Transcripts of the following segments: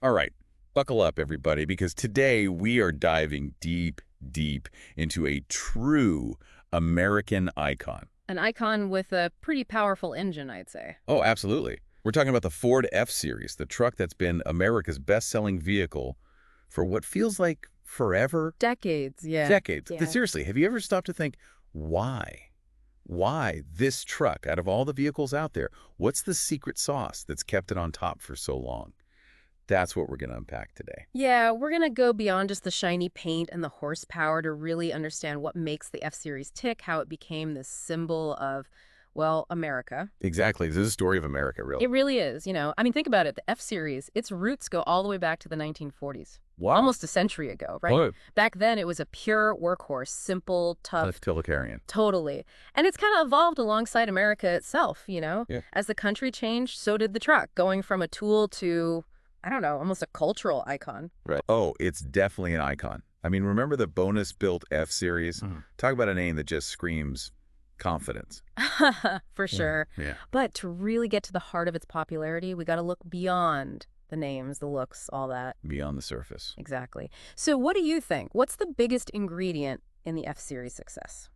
All right, buckle up, everybody, because today we are diving deep, deep into a true American icon. An icon with a pretty powerful engine, I'd say. Oh, absolutely. We're talking about the Ford F-Series, the truck that's been America's best-selling vehicle for what feels like forever, Decades, yeah. decades. Seriously, have you ever stopped to think, why? Why this truck out of all the vehicles out there? What's the secret sauce that's kept it on top for so long? That's what we're going to unpack today. Yeah, we're going to go beyond just the shiny paint and the horsepower to really understand what makes the F-Series tick, how it became this symbol of, well, America. Exactly. This is a story of America, really. It really is. I mean, think about it. The F-Series, its roots go all the way back to the 1940s. Wow. Almost a century ago, right? Oh, Back then, it was a pure workhorse, simple, tough. utilitarian. Totally. And it's kind of evolved alongside America itself. Yeah. As the country changed, so did the truck, going from a tool to, I don't know, almost a cultural icon. Right. Oh, it's definitely an icon. I mean, remember the bonus-built F-Series? Talk about a name that just screams confidence. For sure. Yeah. But to really get to the heart of its popularity, we got to look beyond the names, the looks, all that. Beyond the surface. Exactly. So what do you think? What's the biggest ingredient in the F-Series success?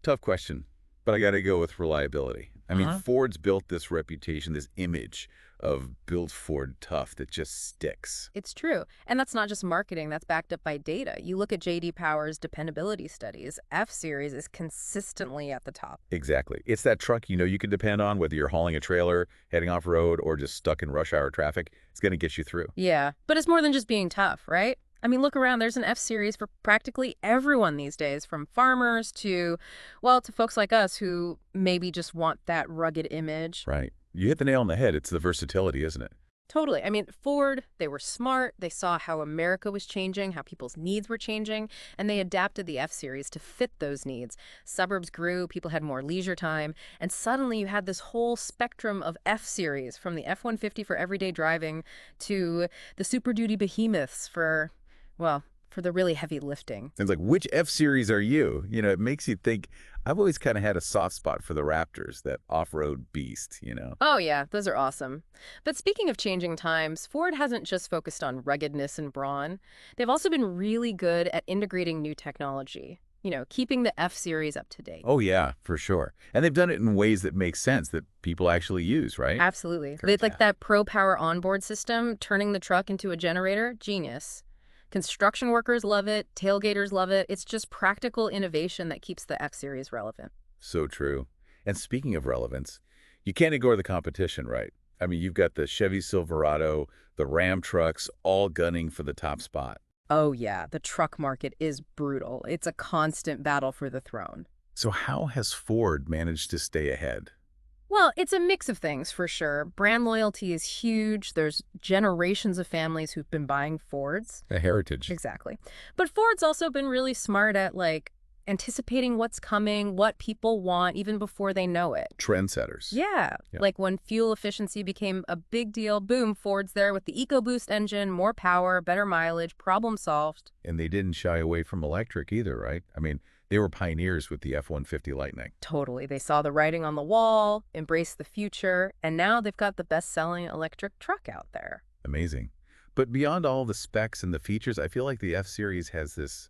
Tough question, but I got to go with reliability. I mean, Ford's built this reputation, this image of build Ford tough that just sticks. It's true. And that's not just marketing, that's backed up by data. You look at J.D. Power's dependability studies, F-Series is consistently at the top. Exactly. It's that truck you can depend on, whether you're hauling a trailer, heading off-road, or just stuck in rush hour traffic. It's going to get you through. Yeah, but it's more than just being tough, right? I mean, look around. There's an F-Series for practically everyone these days, from farmers to, well, to folks like us who maybe just want that rugged image. Right. You hit the nail on the head. It's the versatility, isn't it? Totally. I mean, Ford, they were smart. They saw how America was changing, how people's needs were changing, and they adapted the F-Series to fit those needs. Suburbs grew, people had more leisure time, and suddenly you had this whole spectrum of F-Series, from the F-150 for everyday driving to the Super Duty behemoths for, well, for the really heavy lifting. It's like, which F-Series are you? It makes you think. I've always kind of had a soft spot for the Raptors, that off-road beast. Oh yeah, those are awesome. But speaking of changing times, Ford hasn't just focused on ruggedness and brawn. They've also been really good at integrating new technology, keeping the F-Series up to date. Oh, yeah, for sure. And they've done it in ways that make sense, that people actually use, right? Absolutely. Correct, Like yeah. that Pro Power onboard system, turning the truck into a generator, genius. Construction workers love it, tailgaters love it. It's just practical innovation that keeps the F-Series relevant. So true. And speaking of relevance, you can't ignore the competition, right? I mean, you've got the Chevy Silverado, the Ram trucks, all gunning for the top spot. Oh yeah, the truck market is brutal. It's a constant battle for the throne. So how has Ford managed to stay ahead? Well, it's a mix of things for sure. Brand loyalty is huge. There's generations of families who've been buying Fords. A heritage. Exactly. But Ford's also been really smart at anticipating what's coming, what people want even before they know it. Trendsetters. Yeah. Yeah. Like when fuel efficiency became a big deal, boom, Ford's there with the EcoBoost engine, more power, better mileage, problem solved. And they didn't shy away from electric either, right? I mean, they were pioneers with the F-150 Lightning. Totally. They saw the writing on the wall, embraced the future, and now they've got the best-selling electric truck out there. Amazing. But beyond all the specs and the features, I feel like the F-Series has this,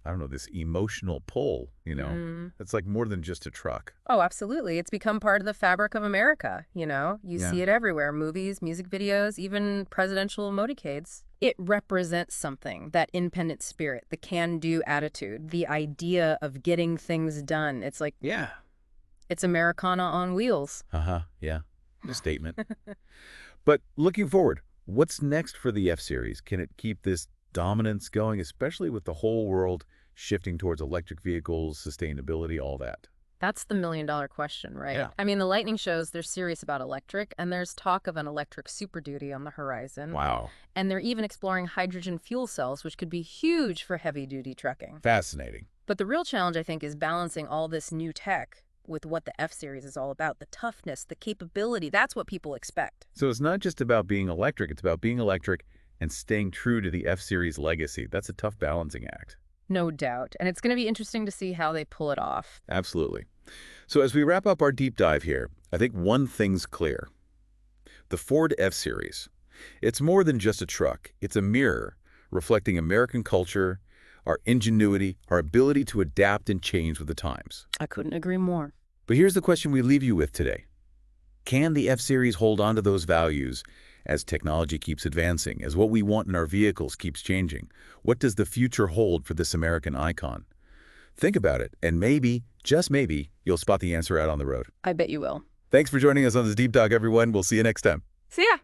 I don't know, this emotional pull, It's like more than just a truck. Oh, absolutely. It's become part of the fabric of America. You Yeah. see it everywhere, movies, music videos, even presidential motorcades. It represents something, that independent spirit, the can-do attitude, the idea of getting things done. It's like, Yeah. it's Americana on wheels. Yeah. A statement. But looking forward, what's next for the F-Series? Can it keep this dominance going, especially with the whole world shifting towards electric vehicles, sustainability, all that? That's the million-dollar question, right? Yeah. I mean, the Lightning shows they're serious about electric, and there's talk of an electric Super Duty on the horizon. Wow. And they're even exploring hydrogen fuel cells, which could be huge for heavy-duty trucking. Fascinating. But the real challenge, I think, is balancing all this new tech with what the F-Series is all about. The toughness, the capability, that's what people expect. So it's not just about being electric, it's about being electric and staying true to the F-Series legacy. That's a tough balancing act. No doubt. And it's going to be interesting to see how they pull it off. Absolutely. So as we wrap up our deep dive here, I think one thing's clear. The Ford F-Series, It's more than just a truck. It's a mirror reflecting American culture, our ingenuity, our ability to adapt and change with the times. I couldn't agree more. But here's the question we leave you with today. Can the F-Series hold on to those values as technology keeps advancing, as what we want in our vehicles keeps changing? What does the future hold for this American icon? Think about it, and maybe, just maybe, you'll spot the answer out on the road. I bet you will. Thanks for joining us on this Deep Talk, everyone. We'll see you next time. See ya!